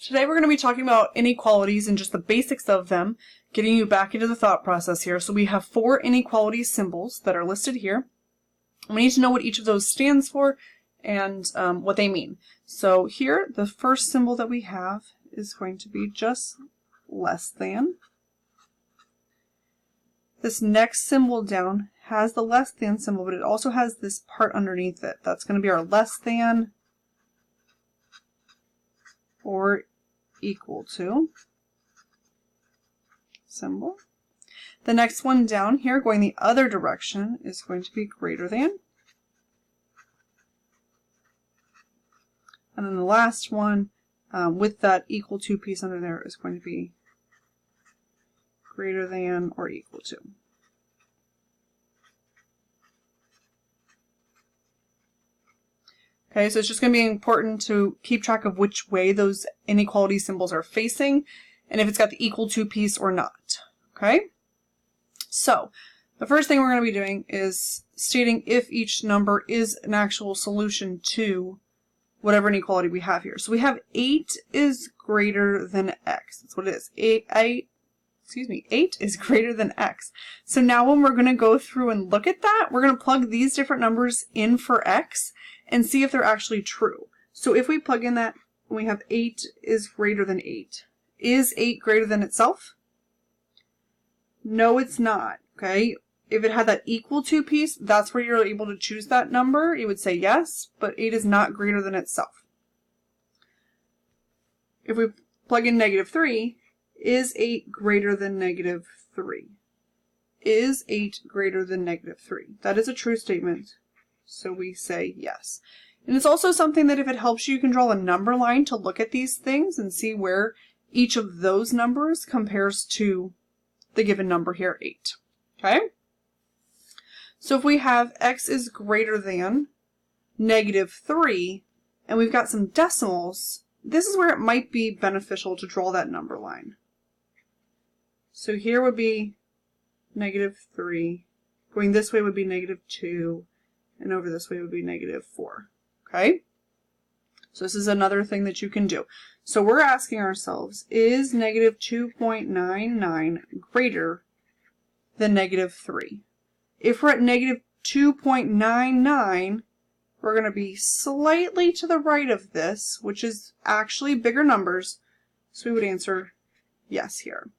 Today we're going to be talking about inequalities and just the basics of them, getting you back into the thought process here. So we have 4 inequality symbols that are listed here. We need to know what each of those stands for and what they mean. So here, the first symbol that we have is going to be just less than. This next symbol down has the less than symbol, but it also has this part underneath it. That's going to be our less than or equal to symbol. The next one down here going the other direction is going to be greater than. And then the last one with that equal to piece under there is going to be greater than or equal to. Okay, so it's just going to be important to keep track of which way those inequality symbols are facing and if it's got the equal to piece or not. Okay, so the first thing we're going to be doing is stating if each number is an actual solution to whatever inequality we have here. So we have 8 is greater than x. That's what it is. 8 is greater than x. So now when we're going to go through and look at that, we're going to plug these different numbers in for x and see if they're actually true. So if we plug in that, we have 8 is greater than 8. Is 8 greater than itself? No, it's not. Okay. If it had that equal to piece, that's where you're able to choose that number. You would say yes, but 8 is not greater than itself. If we plug in -3, is 8 greater than -3? Is 8 greater than -3? That is a true statement, so we say yes. And it's also something that if it helps you, you can draw a number line to look at these things and see where each of those numbers compares to the given number here, 8. Okay? So if we have x is greater than -3, and we've got some decimals, this is where it might be beneficial to draw that number line. So here would be -3, going this way would be -2, and over this way would be -4. Okay? So this is another thing that you can do. So we're asking ourselves, is -2.99 greater than -3? If we're at -2.99, we're going to be slightly to the right of this, which is actually bigger numbers, so we would answer yes here.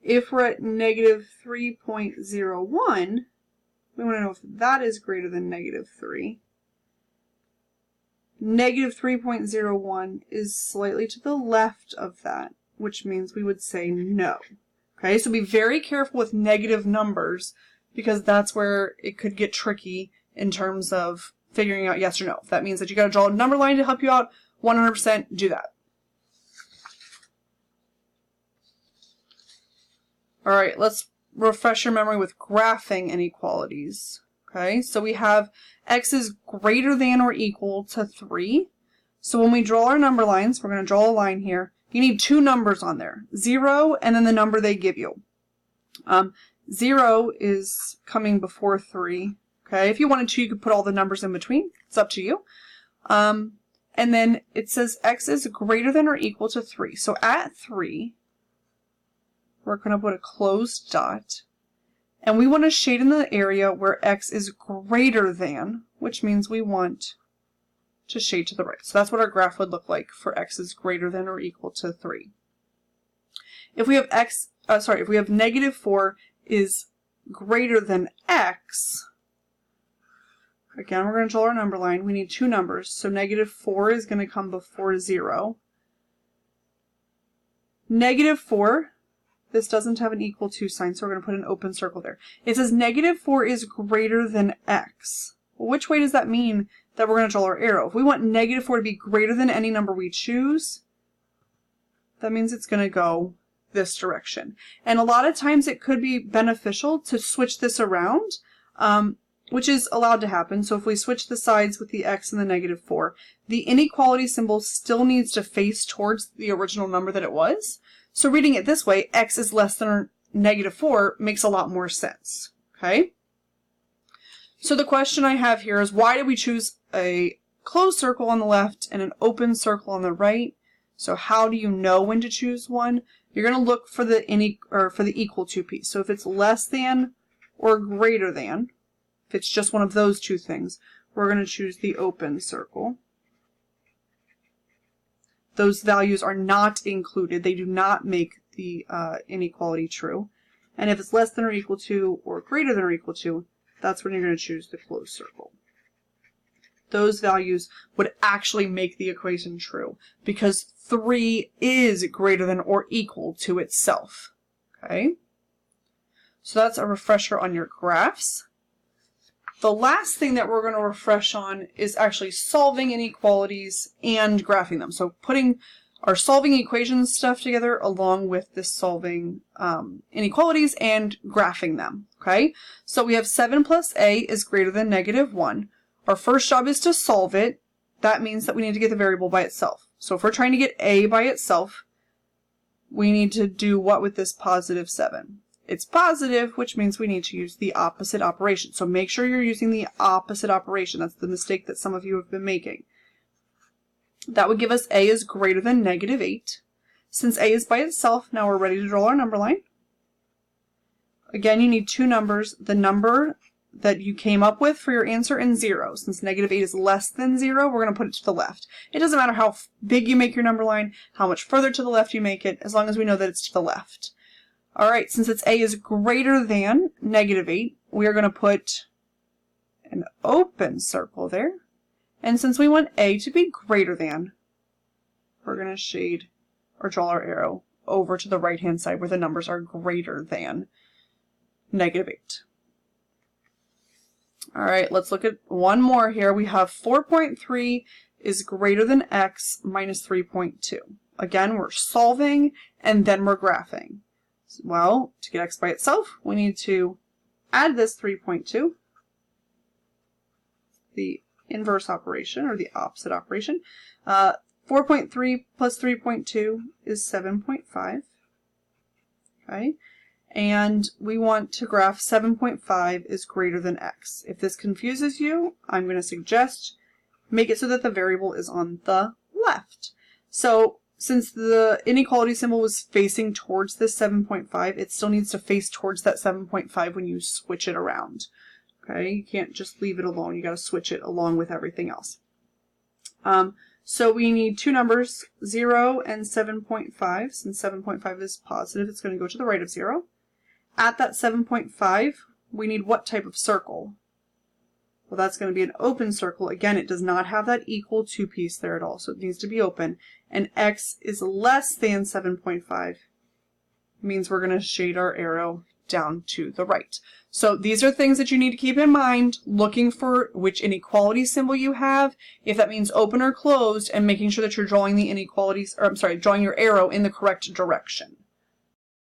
If we're at -3.01, we want to know if that is greater than -3. -3.01 is slightly to the left of that, which means we would say no. Okay, so be very careful with negative numbers because that's where it could get tricky in terms of figuring out yes or no. If that means that you got to draw a number line to help you out, 100% do that. All right, let's refresh your memory with graphing inequalities. Okay, so we have x is greater than or equal to 3. So when we draw our number lines, we're going to draw a line here. You need 2 numbers on there, 0 and then the number they give you. 0 is coming before 3. Okay, if you wanted to, you could put all the numbers in between. It's up to you. And then it says x is greater than or equal to 3. So at 3, we're going to put a closed dot. And we want to shade in the area where x is greater than, which means we want to shade to the right. So that's what our graph would look like for x is greater than or equal to 3. If we have if we have -4 is greater than x, again, we're going to draw our number line. We need 2 numbers, so -4 is going to come before 0. -4, this doesn't have an equal to sign, so we're going to put an open circle there. It says -4 is greater than x. Well, which way does that mean that we're going to draw our arrow? If we want -4 to be greater than any number we choose, that means it's going to go this direction. And a lot of times it could be beneficial to switch this around, which is allowed to happen. So if we switch the sides with the x and the -4, the inequality symbol still needs to face towards the original number that it was. So reading it this way, x is less than or -4 makes a lot more sense. Okay? So the question I have here is, why did we choose a closed circle on the left and an open circle on the right. So how do you know when to choose one? You're going to look for the equal to piece. So if it's less than or greater than, if it's just one of those two things, we're going to choose the open circle. Those values are not included. They do not make the inequality true. And if it's less than or equal to or greater than or equal to, that's when you're going to choose the closed circle. Those values would actually make the equation true because 3 is greater than or equal to itself. Okay? So that's a refresher on your graphs. The last thing that we're going to refresh on is actually solving inequalities and graphing them. So putting our solving equations stuff together along with this solving inequalities and graphing them. Okay? So we have 7 plus a is greater than -1. Our first job is to solve it. That means that we need to get the variable by itself. So if we're trying to get a by itself, we need to do what with this positive 7? It's positive, which means we need to use the opposite operation. So make sure you're using the opposite operation. That's the mistake that some of you have been making. That would give us a is greater than -8. Since a is by itself, now we're ready to draw our number line. Again, you need two numbers. The number that you came up with for your answer and 0. Since -8 is less than 0, we're going to put it to the left. It doesn't matter how big you make your number line, how much further to the left you make it, as long as we know that it's to the left. Alright, since it's a is greater than -8, we are going to put an open circle there. And since we want a to be greater than, we're going to shade or draw our arrow over to the right-hand side where the numbers are greater than -8. Alright, let's look at one more here. We have 4.3 is greater than x minus 3.2. Again, we're solving and then we're graphing. Well, to get x by itself, we need to add this 3.2, the inverse operation or the opposite operation. 4.3 plus 3.2 is 7.5. Okay. And we want to graph 7.5 is greater than x. If this confuses you, I'm going to suggest make it so that the variable is on the left. So since the inequality symbol was facing towards this 7.5, it still needs to face towards that 7.5 when you switch it around. Okay, you can't just leave it alone. You got to switch it along with everything else. So we need two numbers, 0 and 7.5. Since 7.5 is positive, it's going to go to the right of 0. At that 7.5, we need what type of circle? Well, that's going to be an open circle. Again, it does not have that equal to piece there at all, so it needs to be open. And x is less than 7.5. Means we're going to shade our arrow down to the right. So these are things that you need to keep in mind, looking for which inequality symbol you have, if that means open or closed, and making sure that you're drawing the inequalities, or I'm sorry, drawing your arrow in the correct direction.